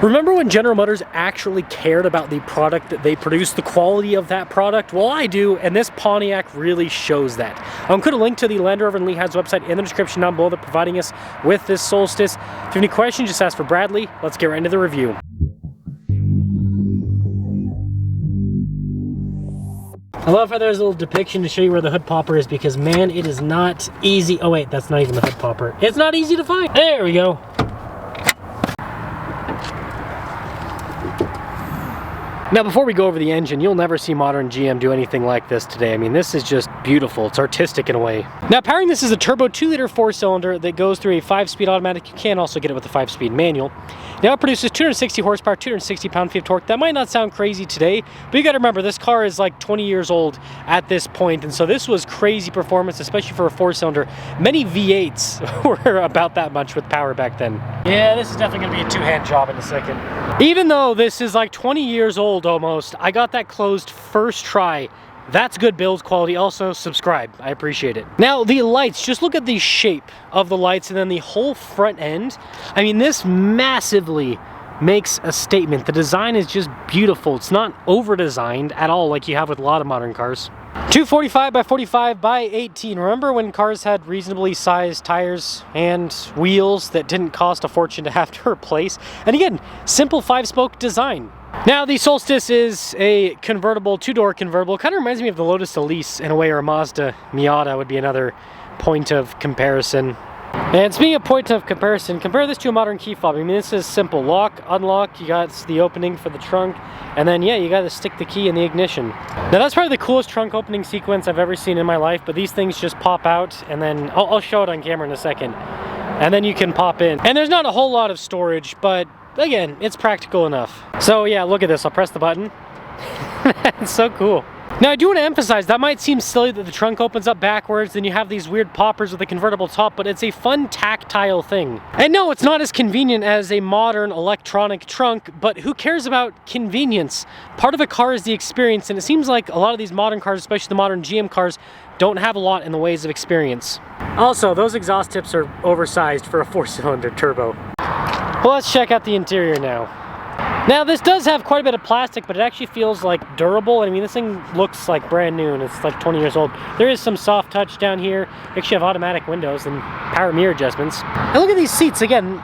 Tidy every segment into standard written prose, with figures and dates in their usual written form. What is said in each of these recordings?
Remember when General Motors actually cared about the product that they produced, the quality of that product? Well, I do, and this Pontiac really shows that. I'm going to link to the Land Rover and Lehigh's website in the description down below. They're providing us with this Solstice. If you have any questions, just ask for Bradley. Let's get right into the review. I love how there's a little depiction to show you where the hood popper is, because man, it is not easy. Oh wait, that's not even the hood popper. It's not easy to find. There we go. Now, before we go over the engine, you'll never see modern GM do anything like this today. I mean, this is just beautiful. It's artistic in a way. Now, powering this is a turbo 2-liter 4-cylinder that goes through a 5-speed automatic. You can also get it with a 5-speed manual. Now, it produces 260 horsepower, 260 pound-feet of torque. That might not sound crazy today, but you got to remember, this car is like 20 years old at this point, and so this was crazy performance, especially for a 4-cylinder. Many V8s were about that much with power back then. Yeah, this is definitely going to be a two-hand job in a second. Even though this is like 20 years old almost, I got that closed first try. That's good build quality. Also, subscribe. I appreciate it. Now, the lights, just look at the shape of the lights and then the whole front end. I mean, this massively makes a statement. The design is just beautiful. It's not over-designed at all like you have with a lot of modern cars. 245 by 45 by 18. Remember when cars had reasonably sized tires and wheels that didn't cost a fortune to have to replace? And again, simple 5-spoke design. Now, the Solstice is a convertible, 2-door convertible. Kind of reminds me of the Lotus Elise in a way, or a Mazda Miata would be another point of comparison. And speaking of point of comparison, compare this to a modern key fob. I mean, this is simple. Lock, unlock, you got the opening for the trunk, and then, yeah, you got to stick the key in the ignition. Now, that's probably the coolest trunk opening sequence I've ever seen in my life, but these things just pop out, and then, I'll show it on camera in a second, and then you can pop in. And there's not a whole lot of storage, but again, it's practical enough. So, yeah, look at this. I'll press the button. It's so cool. Now, I do want to emphasize, that might seem silly that the trunk opens up backwards, then you have these weird poppers with a convertible top, but it's a fun tactile thing. And no, it's not as convenient as a modern electronic trunk, but who cares about convenience? Part of a car is the experience, and it seems like a lot of these modern cars, especially the modern GM cars, don't have a lot in the ways of experience. Also, those exhaust tips are oversized for a 4-cylinder turbo. Well, let's check out the interior now. Now, this does have quite a bit of plastic, but it actually feels like durable. I mean, this thing looks like brand new, and it's like 20 years old. There is some soft touch down here. You actually have automatic windows and power mirror adjustments. And look at these seats. Again,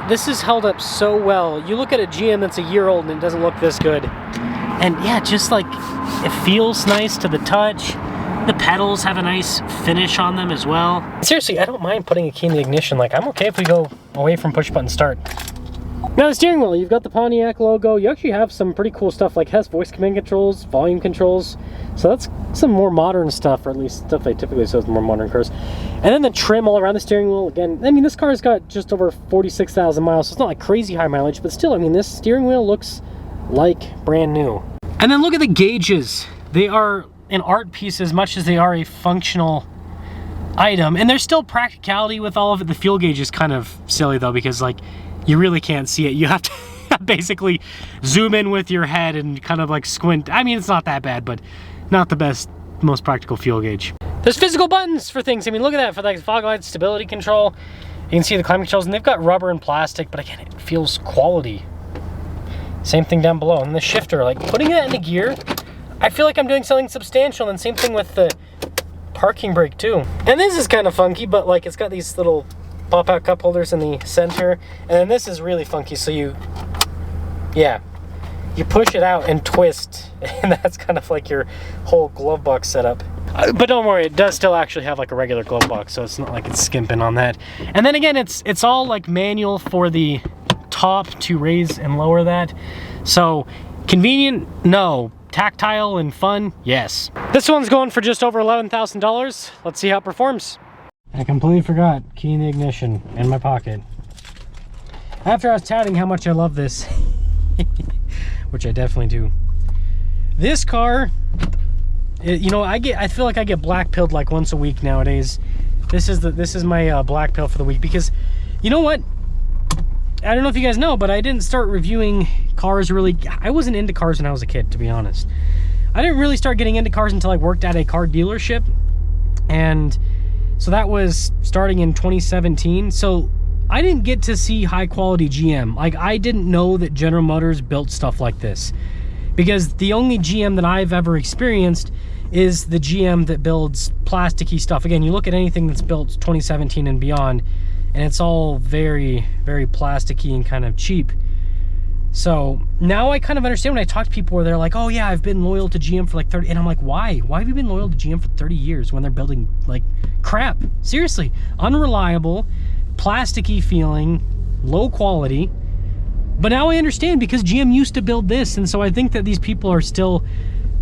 this is held up so well. You look at a GM that's a year old and it doesn't look this good. And yeah, just like, it feels nice to the touch. The pedals have a nice finish on them as well. Seriously, I don't mind putting a key in the ignition. Like, I'm okay if we go away from push button start. Now, the steering wheel, you've got the Pontiac logo. You actually have some pretty cool stuff, like has voice command controls, volume controls. So that's some more modern stuff, or at least stuff they typically show in more modern cars. And then the trim all around the steering wheel. Again, I mean, this car's got just over 46,000 miles, so it's not like crazy high mileage, but still, I mean, this steering wheel looks like brand new. And then look at the gauges. They are an art piece as much as they are a functional item. And there's still practicality with all of it. The fuel gauge is kind of silly, though, because, like, you really can't see it. You have to basically zoom in with your head and kind of like squint. I mean, it's not that bad, but not the best, most practical fuel gauge. There's physical buttons for things. I mean, look at that, for like fog lights, stability control. You can see the climate controls, and they've got rubber and plastic, but again, it feels quality. Same thing down below. And the shifter, like putting that into gear, I feel like I'm doing something substantial. And same thing with the parking brake too. And this is kind of funky, but like it's got these little pop-out cup holders in the center, and then this is really funky, so you push it out and twist, and that's kind of like your whole glove box setup. But don't worry, it does still actually have like a regular glove box, so it's not like it's skimping on that. And then again, it's all like manual for the top to raise and lower that. So convenient, no. Tactile and fun, yes. This one's going for just over $11,000. Let's see how it performs. I completely forgot key in the ignition in my pocket. After I was touting how much I love this, which I definitely do. This car, you know, I feel like I get black pilled like once a week nowadays. This is my black pill for the week, because you know what? I don't know if you guys know, but I didn't start reviewing cars really. I wasn't into cars when I was a kid, to be honest. I didn't really start getting into cars until I worked at a car dealership, and so that was starting in 2017. So I didn't get to see high quality GM. Like, I didn't know that General Motors built stuff like this, because the only GM that I've ever experienced is the GM that builds plasticky stuff. Again, you look at anything that's built 2017 and beyond, and it's all very, very plasticky and kind of cheap. So now I kind of understand when I talk to people where they're like, oh yeah, I've been loyal to GM for like 30, and I'm like, why? Why have you been loyal to GM for 30 years when they're building like crap? Seriously, unreliable, plasticky feeling, low quality. But now I understand, because GM used to build this, and so I think that these people are still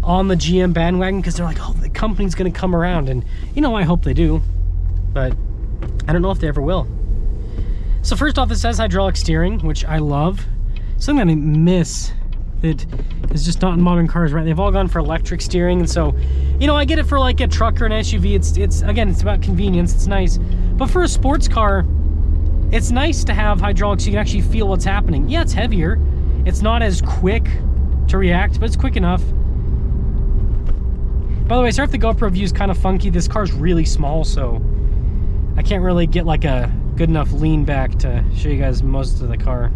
on the GM bandwagon because they're like, oh, the company's gonna come around, and you know, I hope they do, but I don't know if they ever will. So first off, it says hydraulic steering, which I love. Something I miss that is just not in modern cars, right? They've all gone for electric steering, and so, you know, I get it for like a truck or an SUV. It's again, it's about convenience. It's nice, but for a sports car, it's nice to have hydraulics so you can actually feel what's happening. Yeah, it's heavier. It's not as quick to react, but it's quick enough. By the way, sorry if the GoPro view is kind of funky. This car's really small, so I can't really get like a good enough lean back to show you guys most of the car.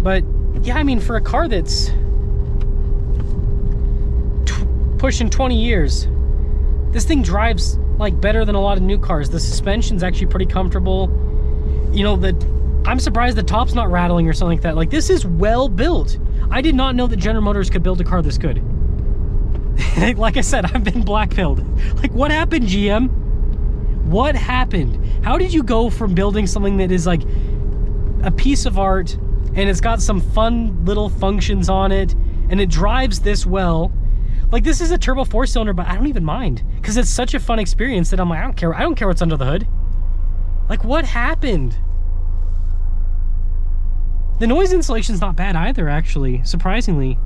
But yeah, I mean, for a car that's pushing 20 years, this thing drives like better than a lot of new cars. The suspension's actually pretty comfortable. You know, I'm surprised the top's not rattling or something like that. Like, this is well built. I did not know that General Motors could build a car this good. Like I said, I've been blackpilled. Like, what happened, GM? What happened? How did you go from building something that is like a piece of art, and it's got some fun little functions on it, and it drives this well? Like, this is a turbo 4-cylinder, but I don't even mind, because it's such a fun experience that I'm like, I don't care what's under the hood. Like, what happened? The noise insulation's not bad either, actually, surprisingly.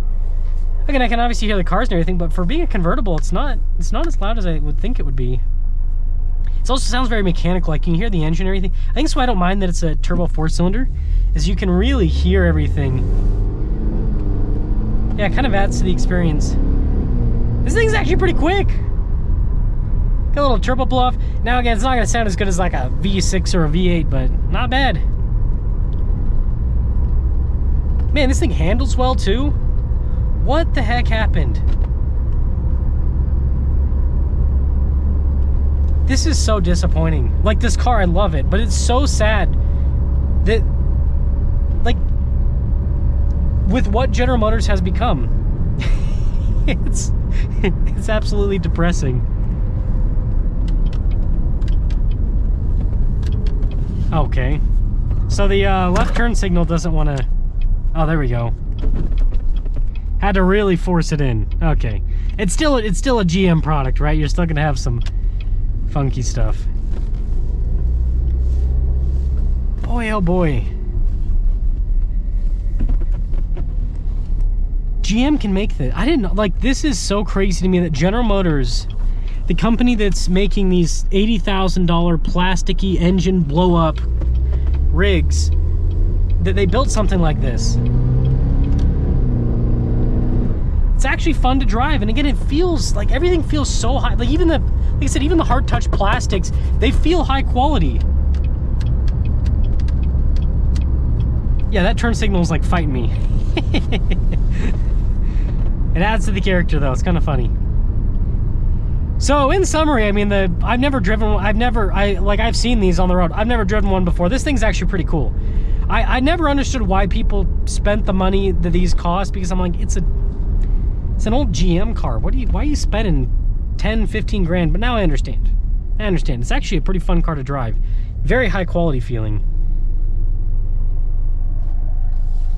Again, I can obviously hear the cars and everything, but for being a convertible, it's not as loud as I would think it would be. It also sounds very mechanical. Like, you can hear the engine and everything. I think that's why I don't mind that it's a turbo 4-cylinder, is you can really hear everything. Yeah, it kind of adds to the experience. This thing's actually pretty quick. Got a little turbo blow off. Now again, it's not gonna sound as good as like a V6 or a V8, but not bad. Man, this thing handles well too. What the heck happened? This is so disappointing. Like, this car, I love it, but it's so sad that, like, with what General Motors has become, it's absolutely depressing. Okay, so the left turn signal doesn't want to. Oh, there we go. Had to really force it in. Okay, it's still a GM product, right? You're still gonna have some funky stuff. Boy, oh boy. GM can make this. I didn't know. Like, this is so crazy to me that General Motors, the company that's making these $80,000 plasticky engine blow up rigs, that they built something like this. It's actually fun to drive, and again, it feels like everything feels so high. Like, even like I said, even the hard touch plastics, they feel high quality. Yeah, that turn signal is like fighting me. It adds to the character though. It's kind of funny. So in summary, I mean, I've never driven one. I've seen these on the road. I've never driven one before. This thing's actually pretty cool. I never understood why people spent the money that these cost, because I'm like, it's an old GM car. Why are you spending 10, 15 grand? But now I understand. It's actually a pretty fun car to drive. Very high quality feeling.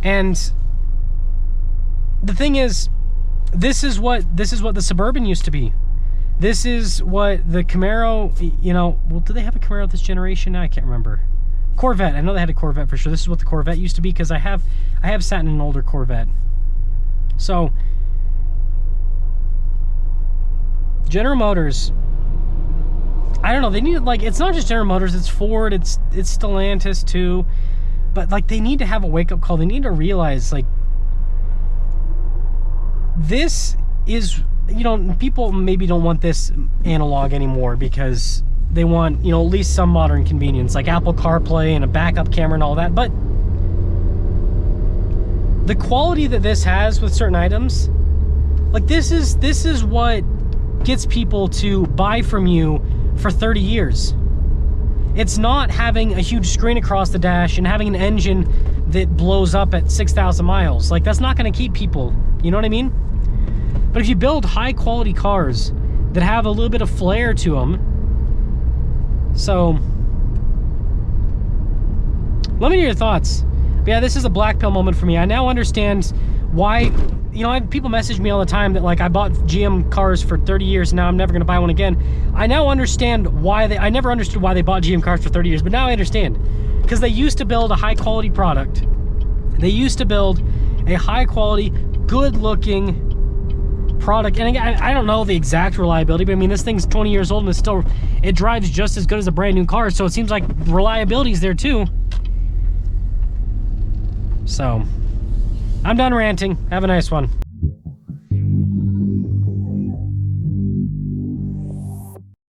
And the thing is, this is what the Suburban used to be. This is what the Camaro, you know, well, do they have a Camaro this generation now? I can't remember. Corvette, I know they had a Corvette for sure. This is what the Corvette used to be, because I have sat in an older Corvette. So General Motors, I don't know, they need, like, it's not just General Motors, it's Ford, it's Stellantis too, but like, they need to have a wake-up call. They need to realize, like, this is, you know, people maybe don't want this analog anymore because they want, you know, at least some modern convenience, like Apple CarPlay and a backup camera and all that. But the quality that this has with certain items, like this is what gets people to buy from you for 30 years. It's not having a huge screen across the dash and having an engine that blows up at 6,000 miles. Like, that's not going to keep people, you know what I mean? But if you build high quality cars that have a little bit of flair to them, so let me know your thoughts. But yeah, this is a black pill moment for me. I now understand why, you know, people message me all the time that, like, I bought GM cars for 30 years and now I'm never going to buy one again. I now understand why I never understood why they bought GM cars for 30 years, but now I understand. Because they used to build a high quality product. They used to build a high quality, good looking product. And again, I don't know the exact reliability, but I mean, this thing's 20 years old and it drives just as good as a brand new car. So it seems like reliability is there too. So I'm done ranting. Have a nice one.